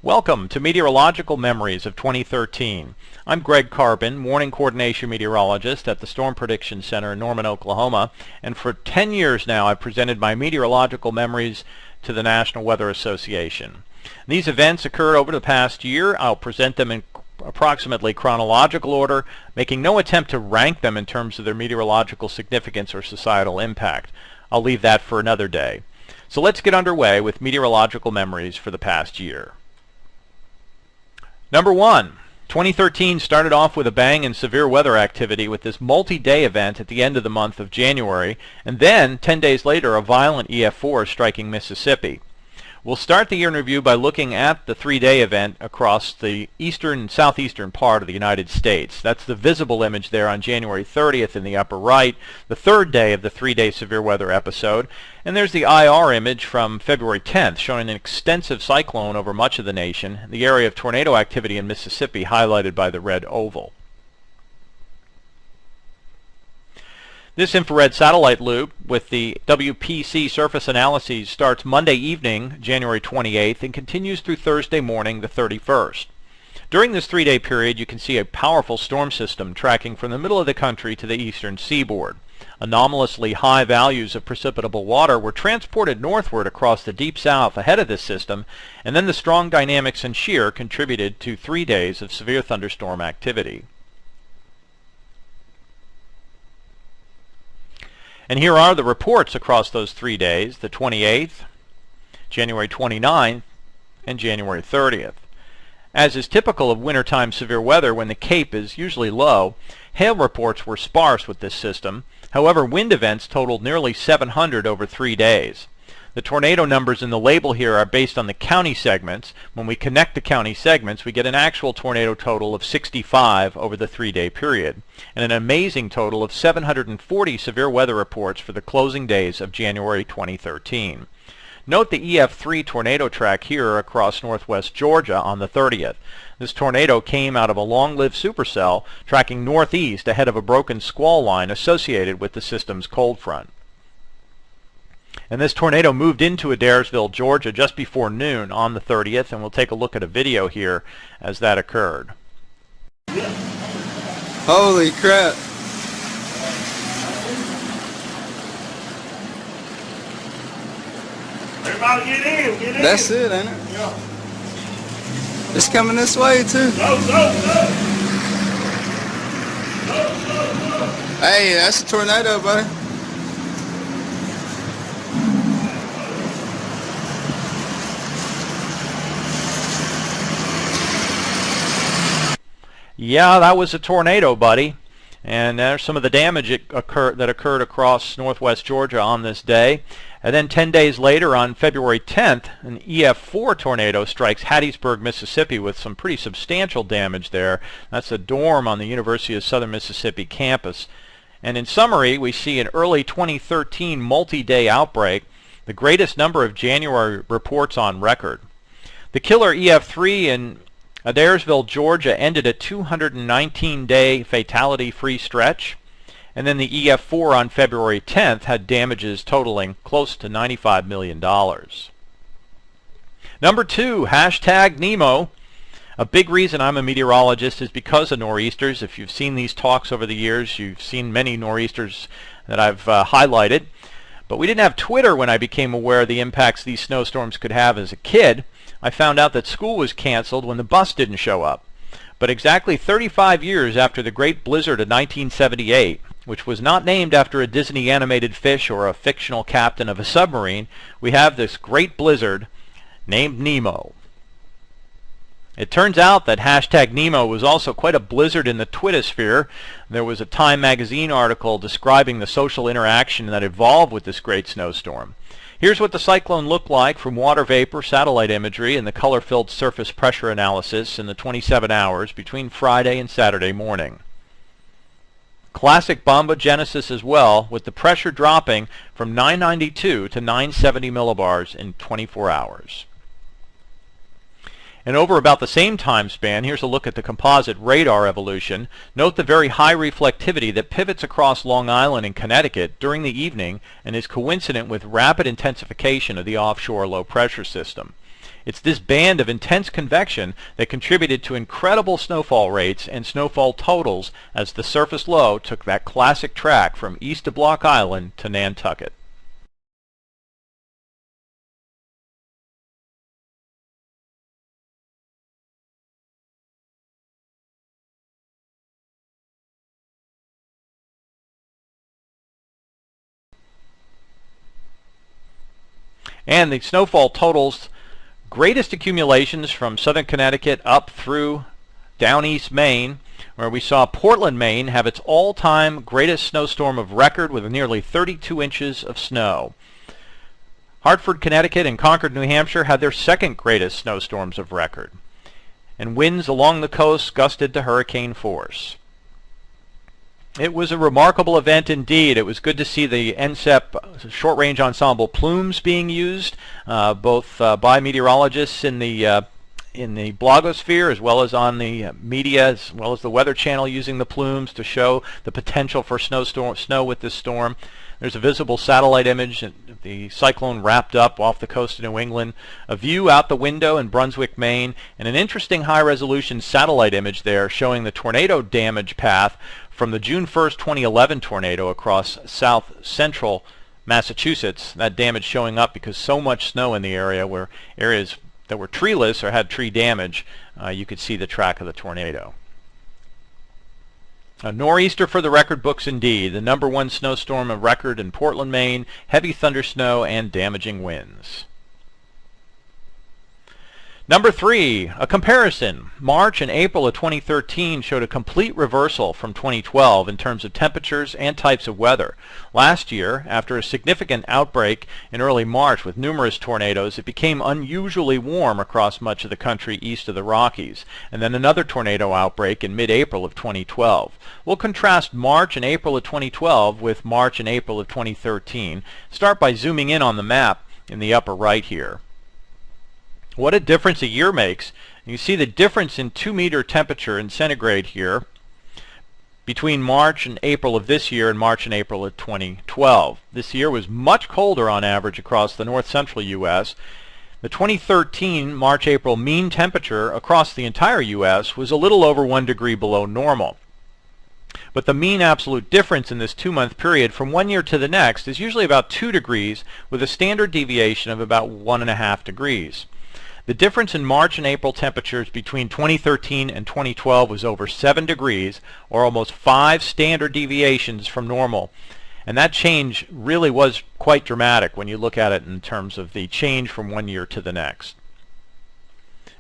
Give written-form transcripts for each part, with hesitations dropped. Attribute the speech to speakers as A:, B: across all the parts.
A: Welcome to Meteorological Memories of 2013. I'm Greg Carbon, Morning Coordination Meteorologist at the Storm Prediction Center in Norman, Oklahoma, and for 10 years now I've presented my meteorological memories to the National Weather Association. These events occurred over the past year. I'll present them in approximately chronological order, making no attempt to rank them in terms of their meteorological significance or societal impact. I'll leave that for another day. So let's get underway with meteorological memories for the past year. Number 1. 2013 started off with a bang in severe weather activity with this multi-day event at the end of the month of January, and then 10 days later a violent EF4 striking Mississippi. We'll start the year in review by looking at the 3-day event across the eastern and southeastern part of the United States. That's the visible image there on January 30th in the upper right, the third day of the 3-day severe weather episode. And there's the IR image from February 10th showing an extensive cyclone over much of the nation, the area of tornado activity in Mississippi highlighted by the red oval. This infrared satellite loop with the WPC surface analyses starts Monday evening, January 28th, and continues through Thursday morning, the 31st. During this 3-day period, you can see a powerful storm system tracking from the middle of the country to the eastern seaboard. Anomalously high values of precipitable water were transported northward across the deep south ahead of this system, and then the strong dynamics and shear contributed to 3 days of severe thunderstorm activity. And here are the reports across those 3 days, the 28th, January 29th, and January 30th. As is typical of wintertime severe weather when the Cape is usually low, hail reports were sparse with this system. However, wind events totaled nearly 700 over 3 days. The tornado numbers in the label here are based on the county segments. When we connect the county segments, we get an actual tornado total of 65 over the 3-day period, and an amazing total of 740 severe weather reports for the closing days of January 2013. Note the EF3 tornado track here across northwest Georgia on the 30th. This tornado came out of a long-lived supercell tracking northeast ahead of a broken squall line associated with the system's cold front. And this tornado moved into Adairsville, Georgia just before noon on the 30th, and we'll take a look at a video here as that occurred.
B: Holy crap.
C: Everybody get in.
B: That's it, ain't it?
C: Yeah.
B: It's coming this way too.
C: Go.
B: Hey, that's a tornado, buddy.
A: Yeah, that was a tornado, buddy. And there's some of the damage that occurred across northwest Georgia on this day. And then 10 days later, on February 10th, an EF4 tornado strikes Hattiesburg, Mississippi with some pretty substantial damage there. That's a dorm on the University of Southern Mississippi campus. And in summary, we see an early 2013 multi-day outbreak, the greatest number of January reports on record. The killer EF3 in Adairsville, Georgia ended a 219-day fatality-free stretch, and then the EF4 on February 10th had damages totaling close to $95 million. Number 2, hashtag Nemo. A big reason I'm a meteorologist is because of nor'easters. If you've seen these talks over the years, you've seen many nor'easters that I've highlighted. But we didn't have Twitter when I became aware of the impacts these snowstorms could have as a kid. I found out that school was canceled when the bus didn't show up. But exactly 35 years after the Great Blizzard of 1978, which was not named after a Disney animated fish or a fictional captain of a submarine, we have this great blizzard named Nemo. It turns out that hashtag Nemo was also quite a blizzard in the Twittersphere. There was a Time magazine article describing the social interaction that evolved with this great snowstorm. Here's what the cyclone looked like from water vapor, satellite imagery, and the color-filled surface pressure analysis in the 27 hours between Friday and Saturday morning. Classic bombogenesis as well, with the pressure dropping from 992 to 970 millibars in 24 hours. And over about the same time span, here's a look at the composite radar evolution. Note the very high reflectivity that pivots across Long Island and Connecticut during the evening and is coincident with rapid intensification of the offshore low pressure system. It's this band of intense convection that contributed to incredible snowfall rates and snowfall totals as the surface low took that classic track from east of Block Island to Nantucket. And the snowfall totals, greatest accumulations from southern Connecticut up through down east Maine, where we saw Portland, Maine have its all-time greatest snowstorm of record with nearly 32 inches of snow. Hartford, Connecticut and Concord, New Hampshire had their second greatest snowstorms of record. And winds along the coast gusted to hurricane force. It was a remarkable event indeed. It was good to see the NCEP short-range ensemble plumes being used, both by meteorologists in the blogosphere as well as on the media, as well as the Weather Channel using the plumes to show the potential for snow with this storm. There's a visible satellite image of the cyclone wrapped up off the coast of New England, a view out the window in Brunswick, Maine, and an interesting high-resolution satellite image there showing the tornado damage path from the June 1st, 2011 tornado across south central Massachusetts. That damage showing up because so much snow in the area, where areas that were treeless or had tree damage, you could see the track of the tornado. A nor'easter for the record books indeed. The #1 snowstorm of record in Portland, Maine, heavy thunder snow and damaging winds. Number 3, a comparison. March and April of 2013 showed a complete reversal from 2012 in terms of temperatures and types of weather. Last year, after a significant outbreak in early March with numerous tornadoes, it became unusually warm across much of the country east of the Rockies, and then another tornado outbreak in mid-April of 2012. We'll contrast March and April of 2012 with March and April of 2013. Start by zooming in on the map in the upper right here. What a difference a year makes. You see the difference in 2-meter temperature in centigrade here between March and April of this year and March and April of 2012. This year was much colder on average across the north-central U.S. The 2013 March-April mean temperature across the entire U.S. was a little over 1 degree below normal. But the mean absolute difference in this 2-month period from one year to the next is usually about 2 degrees, with a standard deviation of about 1.5 degrees. The difference in March and April temperatures between 2013 and 2012 was over 7 degrees, or almost 5 standard deviations from normal. And that change really was quite dramatic when you look at it in terms of the change from one year to the next.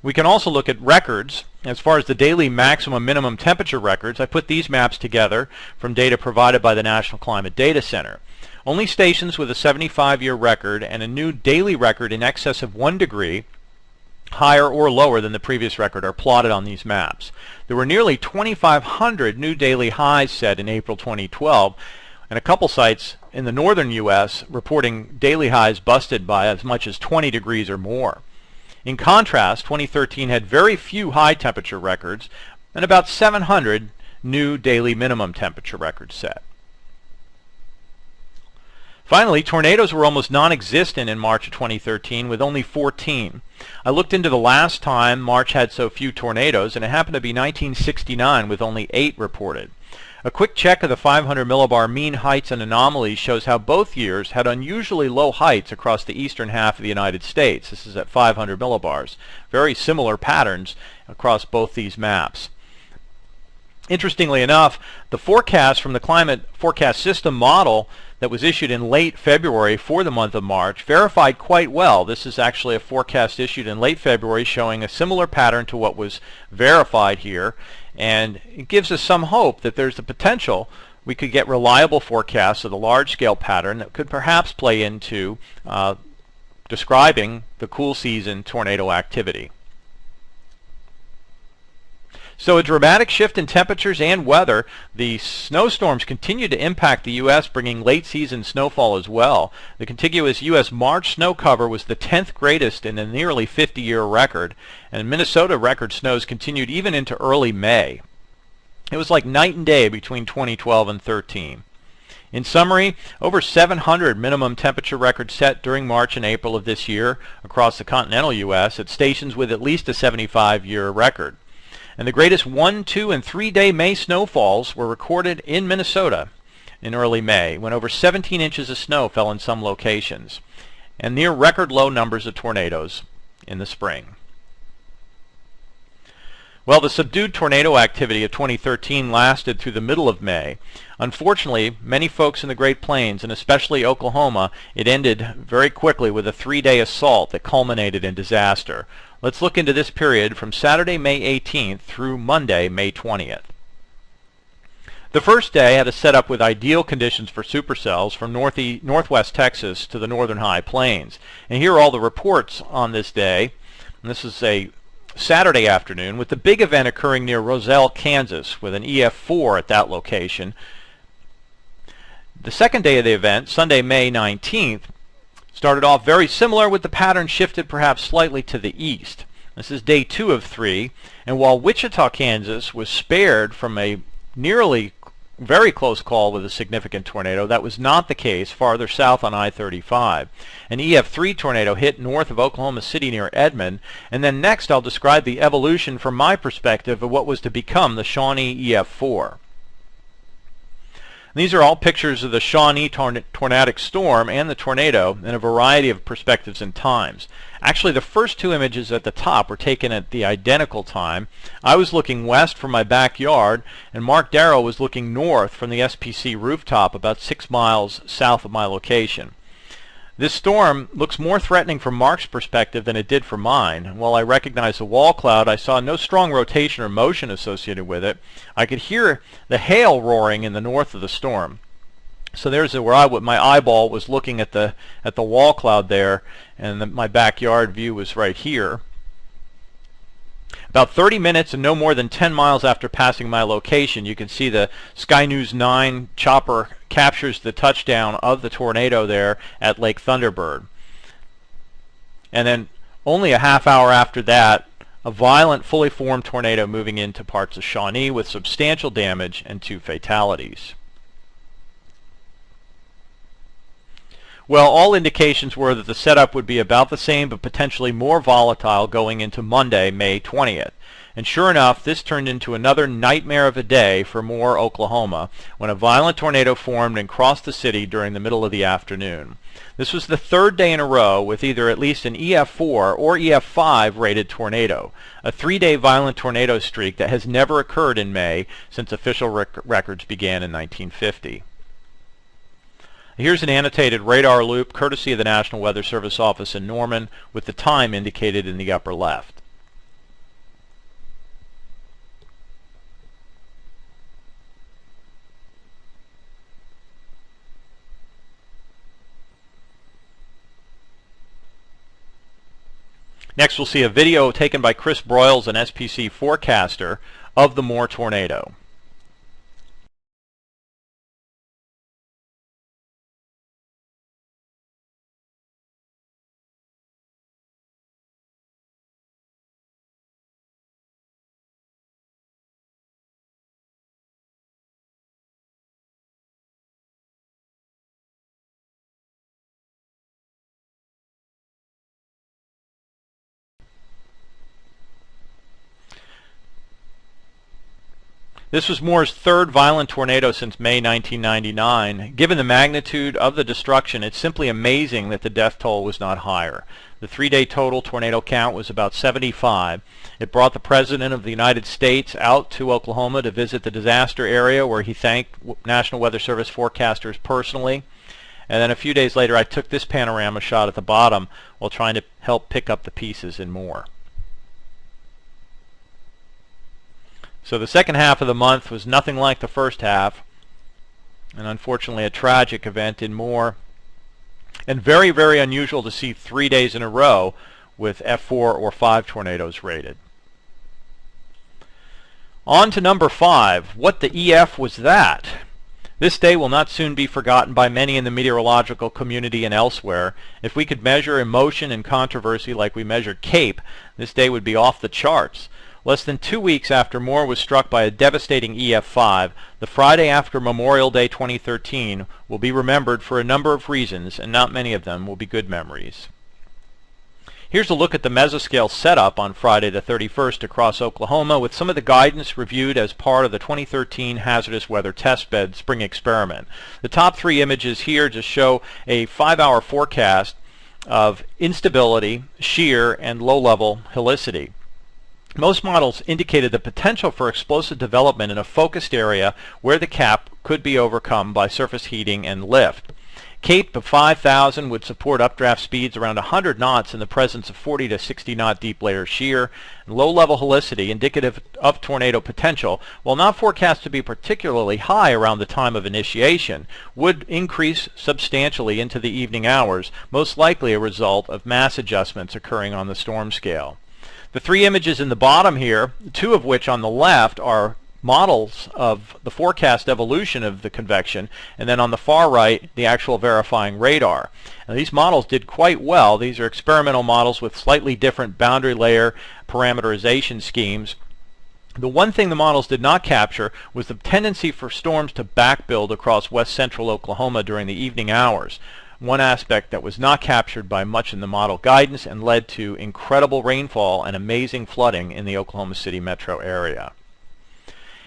A: We can also look at records. As far as the daily maximum minimum temperature records, I put these maps together from data provided by the National Climate Data Center. Only stations with a 75-year record and a new daily record in excess of 1 degree higher or lower than the previous record are plotted on these maps. There were nearly 2,500 new daily highs set in April 2012, and a couple sites in the northern U.S. reporting daily highs busted by as much as 20 degrees or more. In contrast, 2013 had very few high temperature records and about 700 new daily minimum temperature records set. Finally, tornadoes were almost non-existent in March of 2013, with only 14. I looked into the last time March had so few tornadoes, and it happened to be 1969 with only 8 reported. A quick check of the 500 millibar mean heights and anomalies shows how both years had unusually low heights across the eastern half of the United States. This is at 500 millibars. Very similar patterns across both these maps. Interestingly enough, the forecast from the Climate Forecast System model that was issued in late February for the month of March verified quite well. This is actually a forecast issued in late February showing a similar pattern to what was verified here, and it gives us some hope that there's the potential we could get reliable forecasts of the large-scale pattern that could perhaps play into describing the cool season tornado activity. So a dramatic shift in temperatures and weather. The snowstorms continue to impact the U.S., bringing late-season snowfall as well. The contiguous U.S. March snow cover was the 10th greatest in a nearly 50-year record, and Minnesota record snows continued even into early May. It was like night and day between 2012 and 13. In summary, over 700 minimum temperature records set during March and April of this year across the continental U.S. at stations with at least a 75-year record. And the greatest 1, 2, and 3-day May snowfalls were recorded in Minnesota in early May, when over 17 inches of snow fell in some locations, and near record low numbers of tornadoes in the spring. Well, the subdued tornado activity of 2013 lasted through the middle of May. Unfortunately, many folks in the Great Plains, and especially Oklahoma, it ended very quickly with a 3-day assault that culminated in disaster. Let's look into this period from Saturday, May 18th through Monday, May 20th. The first day had a setup with ideal conditions for supercells from northwest Texas to the northern high plains. And here are all the reports on this day. And this is a Saturday afternoon, with the big event occurring near Roselle, Kansas, with an EF4 at that location. The second day of the event, Sunday, May 19th, started off very similar, with the pattern shifted perhaps slightly to the east. This is day 2 of 3, and while Wichita, Kansas was spared from a nearly very close call with a significant tornado, that was not the case farther south on I-35. An EF3 tornado hit north of Oklahoma City near Edmond, and then next I'll describe the evolution from my perspective of what was to become the Shawnee EF4. These are all pictures of the Shawnee tornadic storm and the tornado in a variety of perspectives and times. Actually, the first 2 images at the top were taken at the identical time. I was looking west from my backyard, and Mark Darrow was looking north from the SPC rooftop about 6 miles south of my location. This storm looks more threatening from Mark's perspective than it did from mine. And while I recognized the wall cloud, I saw no strong rotation or motion associated with it. I could hear the hail roaring in the north of the storm. So there's where my eyeball was looking at the wall cloud there, and my backyard view was right here. About 30 minutes and no more than 10 miles after passing my location, you can see the Sky News 9 chopper captures the touchdown of the tornado there at Lake Thunderbird. And then only a half hour after that, a violent, fully formed tornado moving into parts of Shawnee with substantial damage and 2 fatalities. Well, all indications were that the setup would be about the same but potentially more volatile going into Monday, May 20th. And sure enough, this turned into another nightmare of a day for Moore, Oklahoma, when a violent tornado formed and crossed the city during the middle of the afternoon. This was the 3rd day in a row with either at least an EF4 or EF5 rated tornado, a 3-day violent tornado streak that has never occurred in May since official records began in 1950. Here's an annotated radar loop courtesy of the National Weather Service office in Norman, with the time indicated in the upper left. Next we'll see a video taken by Chris Broyles, an SPC forecaster, of the Moore tornado. This was Moore's 3rd violent tornado since May 1999. Given the magnitude of the destruction, it's simply amazing that the death toll was not higher. The 3-day total tornado count was about 75. It brought the President of the United States out to Oklahoma to visit the disaster area, where he thanked National Weather Service forecasters personally. And then a few days later, I took this panorama shot at the bottom while trying to help pick up the pieces in Moore. So the second half of the month was nothing like the first half, and unfortunately a tragic event in Moore, and very, very unusual to see 3 days in a row with F4 or 5 tornadoes rated. On to number 5. What the EF was that? This day will not soon be forgotten by many in the meteorological community and elsewhere. If we could measure emotion and controversy like we measure CAPE, this day would be off the charts. Less than 2 weeks after Moore was struck by a devastating EF5, the Friday after Memorial Day 2013 will be remembered for a number of reasons, and not many of them will be good memories. Here's a look at the mesoscale setup on Friday the 31st across Oklahoma, with some of the guidance reviewed as part of the 2013 Hazardous Weather Testbed Spring Experiment. The top 3 images here just show a 5-hour forecast of instability, shear, and low-level helicity. Most models indicated the potential for explosive development in a focused area where the cap could be overcome by surface heating and lift. Cape of 5,000 would support updraft speeds around 100 knots in the presence of 40 to 60 knot deep layer shear. And low-level helicity, indicative of tornado potential, while not forecast to be particularly high around the time of initiation, would increase substantially into the evening hours, most likely a result of mass adjustments occurring on the storm scale. The 3 images in the bottom here, 2 of which on the left are models of the forecast evolution of the convection, and then on the far right the actual verifying radar. Now, these models did quite well. These are experimental models with slightly different boundary layer parameterization schemes. The one thing the models did not capture was the tendency for storms to backbuild across west central Oklahoma during the evening hours, one aspect that was not captured by much in the model guidance and led to incredible rainfall and amazing flooding in the Oklahoma City metro area.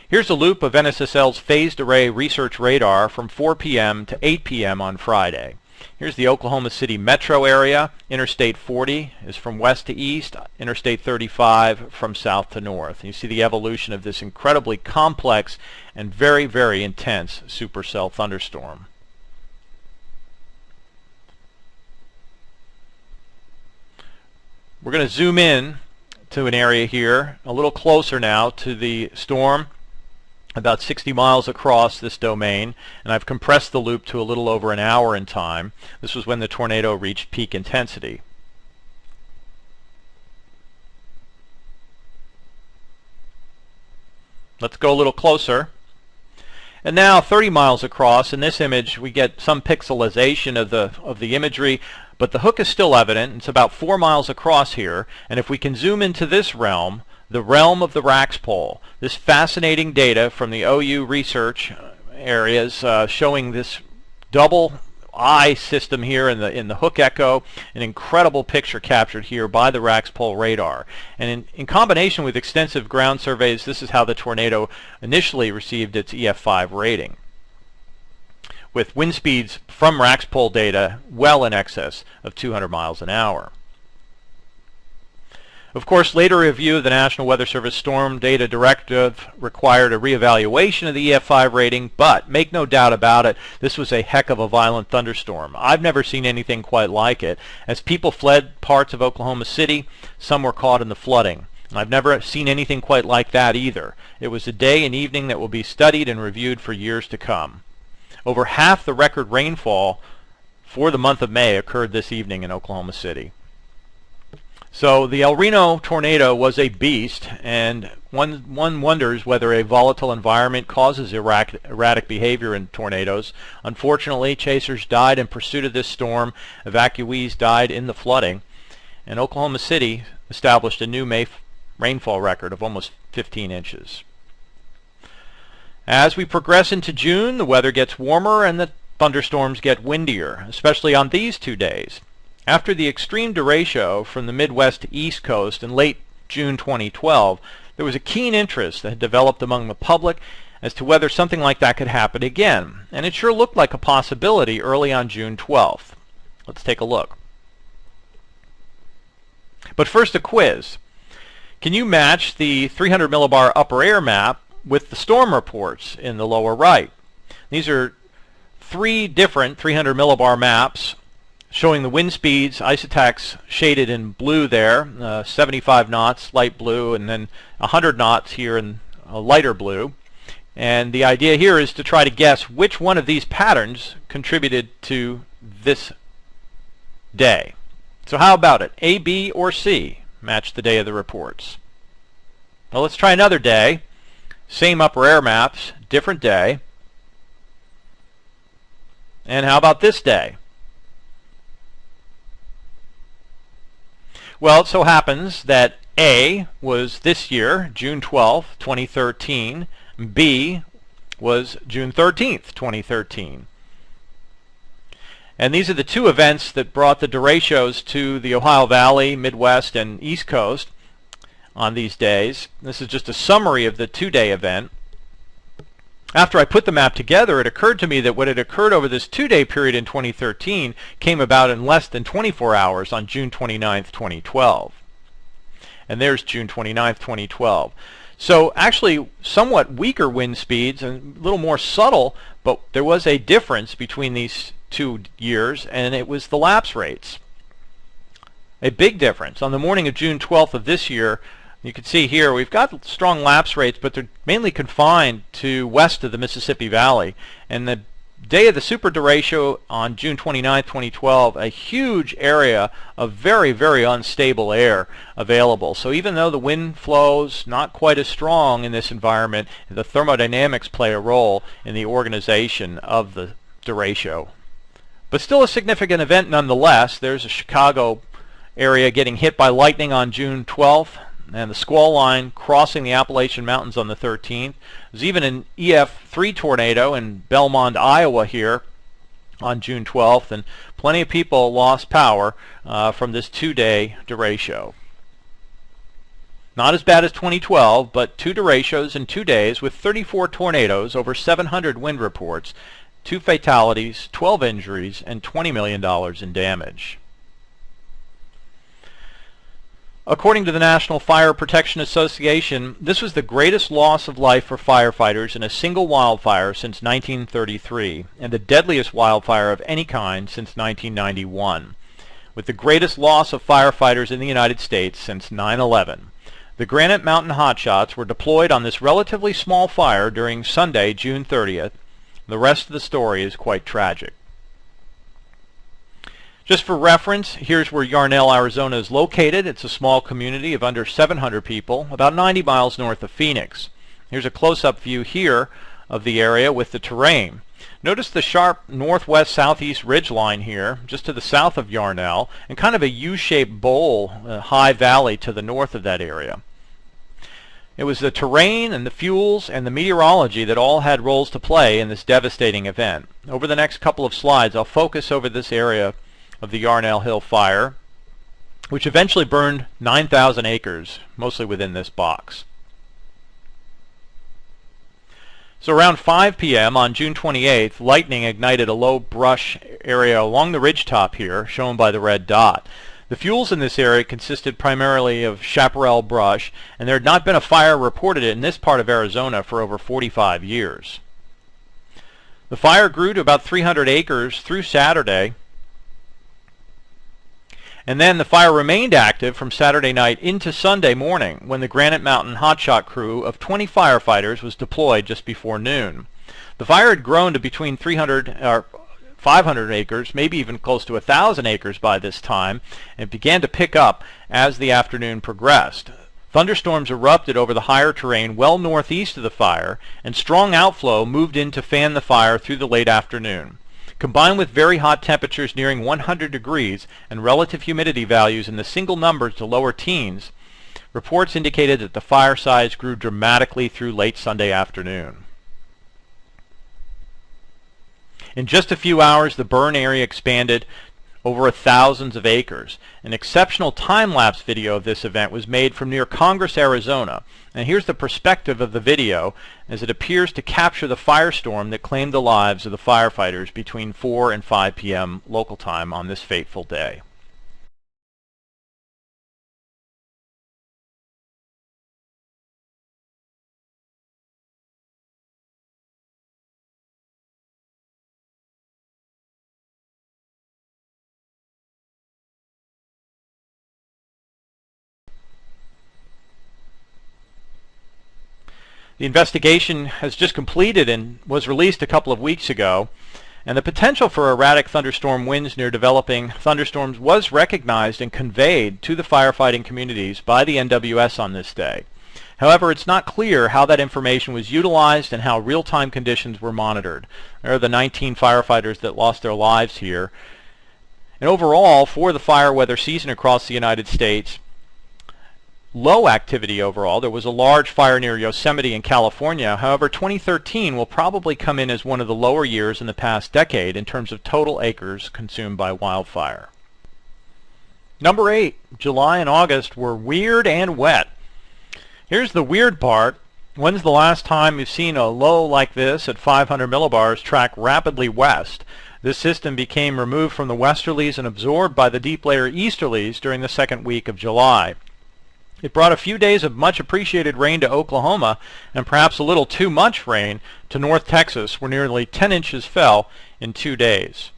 A: Here's a loop of NSSL's phased array research radar from 4 p.m. to 8 p.m. on Friday. Here's the Oklahoma City metro area. Interstate 40 is from west to east, Interstate 35 from south to north. And you see the evolution of this incredibly complex and very, very intense supercell thunderstorm. We're going to zoom in to an area here, a little closer now to the storm, about 60 miles across this domain, and I've compressed the loop to a little over an hour in time. This was when the tornado reached peak intensity. Let's go a little closer. And now 30 miles across. In this image we get some pixelization of the imagery, but the hook is still evident. It's about 4 miles across here, and if we can zoom into this realm, the realm of the Rax pole, this fascinating data from the OU research areas showing this double eye system here in the hook echo, an incredible picture captured here by the Rax pole radar. And in combination with extensive ground surveys, this is how the tornado initially received its EF5 rating, with wind speeds from Rax pole data well in excess of 200 miles an hour. Of course, later review of the National Weather Service Storm Data Directive required a reevaluation of the EF5 rating, but make no doubt about it, this was a heck of a violent thunderstorm. I've never seen anything quite like it. As people fled parts of Oklahoma City, some were caught in the flooding. I've never seen anything quite like that either. It was a day and evening that will be studied and reviewed for years to come. Over half the record rainfall for the month of May occurred this evening in Oklahoma City. So the El Reno tornado was a beast, and one wonders whether a volatile environment causes erratic behavior in tornadoes. Unfortunately, chasers died in pursuit of this storm, evacuees died in the flooding, and Oklahoma City established a new May rainfall record of almost 15 inches. As we progress into June, the weather gets warmer and the thunderstorms get windier, especially on these 2 days. After the extreme derecho from the Midwest to East Coast in late June 2012, there was a keen interest that had developed among the public as to whether something like that could happen again, and it sure looked like a possibility early on June 12th. Let's take a look. But first, a quiz. Can you match the 300 millibar upper air map with the storm reports in the lower right? These are 3 different 300 millibar maps showing the wind speeds, isotachs shaded in blue there, 75 knots, light blue, and then 100 knots here in lighter blue. And the idea here is to try to guess which one of these patterns contributed to this day. So how about it? A, B, or C match the day of the reports? Well, let's try another day. Same upper air maps, different day. And how about this day? Well, it so happens that A was this year, June 12th, 2013. B was June 13th, 2013. And these are the two events that brought the derechos to the Ohio Valley, Midwest, and East Coast on these days. This is just a summary of the two-day event. After I put the map together, it occurred to me that what had occurred over this two-day period in 2013 came about in less than 24 hours on June 29th, 2012. And there's June 29th, 2012. So actually somewhat weaker wind speeds and a little more subtle, but there was a difference between these 2 years, and it was the lapse rates. A big difference. On the morning of June 12th of this year, you can see here we've got strong lapse rates, but they're mainly confined to west of the Mississippi Valley. And the day of the super derecho on June 29, 2012, a huge area of very, very unstable air available. So even though the wind flow's not quite as strong in this environment, the thermodynamics play a role in the organization of the derecho. But still a significant event nonetheless. There's a Chicago area getting hit by lightning on June 12th. And the squall line crossing the Appalachian Mountains on the 13th. There's even an EF3 tornado in Belmont, Iowa here on June 12th, and plenty of people lost power from this two-day derecho. Not as bad as 2012, but 2 derechos in 2 days with 34 tornadoes, over 700 wind reports, 2 fatalities, 12 injuries, and $20 million in damage. According to the National Fire Protection Association, this was the greatest loss of life for firefighters in a single wildfire since 1933, and the deadliest wildfire of any kind since 1991, with the greatest loss of firefighters in the United States since 9/11. The Granite Mountain Hotshots were deployed on this relatively small fire during Sunday, June 30th. The rest of the story is quite tragic. Just for reference, here's where Yarnell, Arizona is located. It's a small community of under 700 people, about 90 miles north of Phoenix. Here's a close-up view here of the area with the terrain. Notice the sharp northwest-southeast ridge line here, just to the south of Yarnell, and kind of a U-shaped bowl, a high valley to the north of that area. It was the terrain and the fuels and the meteorology that all had roles to play in this devastating event. Over the next couple of slides, I'll focus over this area of the Yarnell Hill fire, which eventually burned 9,000 acres, mostly within this box. So around 5 p.m. on June 28th, lightning ignited a low brush area along the ridgetop here, shown by the red dot. The fuels in this area consisted primarily of chaparral brush, and there had not been a fire reported in this part of Arizona for over 45 years. The fire grew to about 300 acres through Saturday, and then the fire remained active from Saturday night into Sunday morning, when the Granite Mountain hotshot crew of 20 firefighters was deployed just before noon. The fire had grown to between 300 or 500 acres, maybe even close to 1,000 acres by this time, and it began to pick up as the afternoon progressed. Thunderstorms erupted over the higher terrain well northeast of the fire, and strong outflow moved in to fan the fire through the late afternoon. Combined with very hot temperatures nearing 100 degrees and relative humidity values in the single numbers to lower teens, reports indicated that the fire size grew dramatically through late Sunday afternoon. In just a few hours, the burn area expanded over thousands of acres. An exceptional time-lapse video of this event was made from near Congress, Arizona. And here's the perspective of the video as it appears to capture the firestorm that claimed the lives of the firefighters between 4 and 5 p.m. local time on this fateful day. The investigation has just completed and was released a couple of weeks ago, and the potential for erratic thunderstorm winds near developing thunderstorms was recognized and conveyed to the firefighting communities by the NWS on this day. However, it's not clear how that information was utilized and how real-time conditions were monitored. There are the 19 firefighters that lost their lives here. And overall, for the fire weather season across the United States, low activity overall. There was a large fire near Yosemite in California. However, 2013 will probably come in as one of the lower years in the past decade in terms of total acres consumed by wildfire. Number 8, July and August were weird and wet. Here's the weird part. When's the last time you've seen a low like this at 500 millibars track rapidly west? This system became removed from the westerlies and absorbed by the deep layer easterlies during the second week of July. It brought a few days of much appreciated rain to Oklahoma and perhaps a little too much rain to North Texas, where nearly 10 inches fell in 2 days.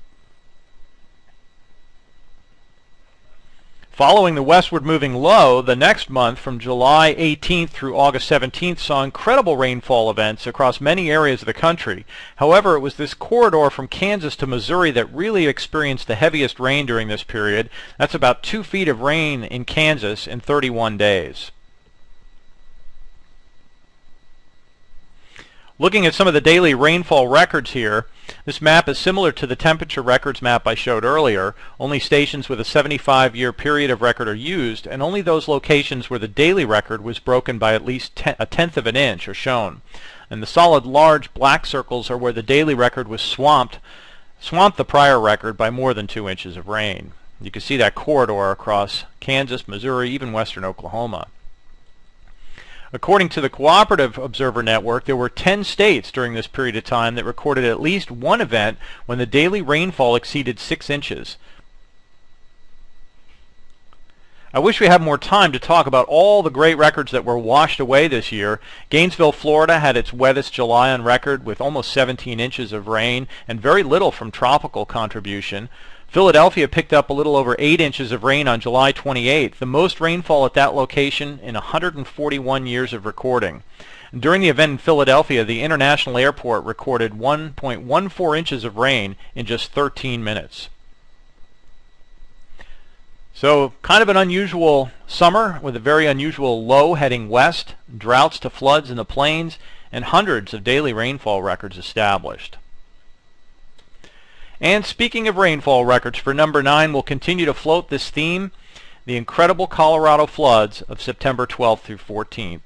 A: Following the westward moving low, the next month from July 18th through August 17th saw incredible rainfall events across many areas of the country. However, it was this corridor from Kansas to Missouri that really experienced the heaviest rain during this period. That's about 2 feet of rain in Kansas in 31 days. Looking at some of the daily rainfall records here, this map is similar to the temperature records map I showed earlier. Only stations with a 75-year period of record are used, and only those locations where the daily record was broken by at least a tenth of an inch are shown. And the solid large black circles are where the daily record was swamped the prior record by more than 2 inches of rain. You can see that corridor across Kansas, Missouri, even western Oklahoma. According to the Cooperative Observer Network, there were 10 states during this period of time that recorded at least one event when the daily rainfall exceeded 6 inches. I wish we had more time to talk about all the great records that were washed away this year. Gainesville, Florida had its wettest July on record with almost 17 inches of rain and very little from tropical contribution. Philadelphia picked up a little over 8 inches of rain on July 28th, the most rainfall at that location in 141 years of recording. During the event in Philadelphia, the International Airport recorded 1.14 inches of rain in just 13 minutes. So kind of an unusual summer with a very unusual low heading west, droughts to floods in the plains, and hundreds of daily rainfall records established. And speaking of rainfall records, for number 9, we'll continue to float this theme, the incredible Colorado floods of September 12th through 14th.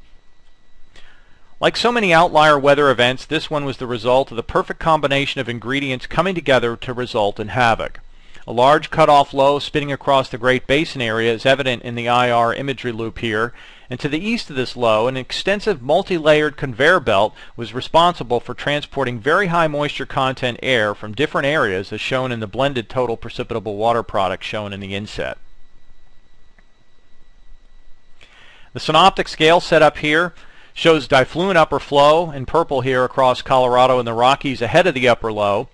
A: Like so many outlier weather events, this one was the result of the perfect combination of ingredients coming together to result in havoc. A large cutoff low spinning across the Great Basin area is evident in the IR imagery loop here, and to the east of this low, an extensive multi-layered conveyor belt was responsible for transporting very high moisture content air from different areas as shown in the blended total precipitable water product shown in the inset. The synoptic scale set up here shows diffluent upper flow in purple here across Colorado and the Rockies ahead of the upper low.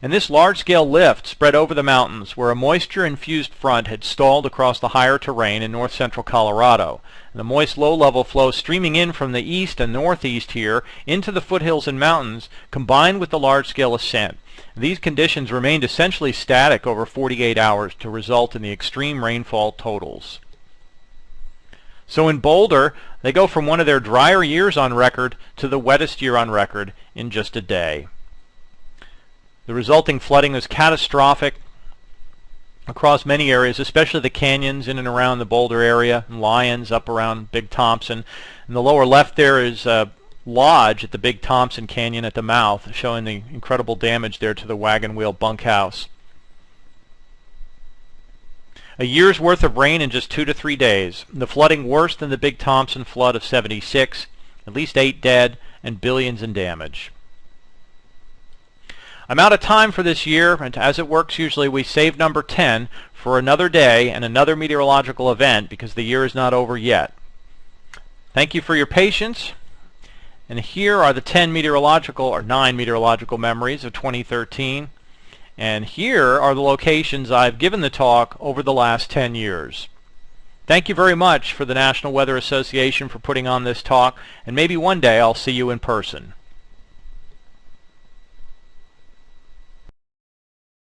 A: And this large-scale lift spread over the mountains where a moisture-infused front had stalled across the higher terrain in north-central Colorado. And the moist low-level flow streaming in from the east and northeast here into the foothills and mountains combined with the large-scale ascent. These conditions remained essentially static over 48 hours to result in the extreme rainfall totals. So in Boulder, they go from one of their drier years on record to the wettest year on record in just a day. The resulting flooding was catastrophic across many areas, especially the canyons in and around the Boulder area, and Lyons up around Big Thompson. In the lower left there is a lodge at the Big Thompson Canyon at the mouth, showing the incredible damage there to the wagon wheel bunkhouse. A year's worth of rain in just 2 to 3 days. The flooding worse than the Big Thompson flood of '76, at least 8 dead, and billions in damage. I'm out of time for this year, and as it works usually, we save number 10 for another day and another meteorological event because the year is not over yet. Thank you for your patience, and here are the 9 meteorological memories of 2013, and here are the locations I've given the talk over the last 10 years. Thank you very much for the National Weather Association for putting on this talk, and maybe one day I'll see you in person.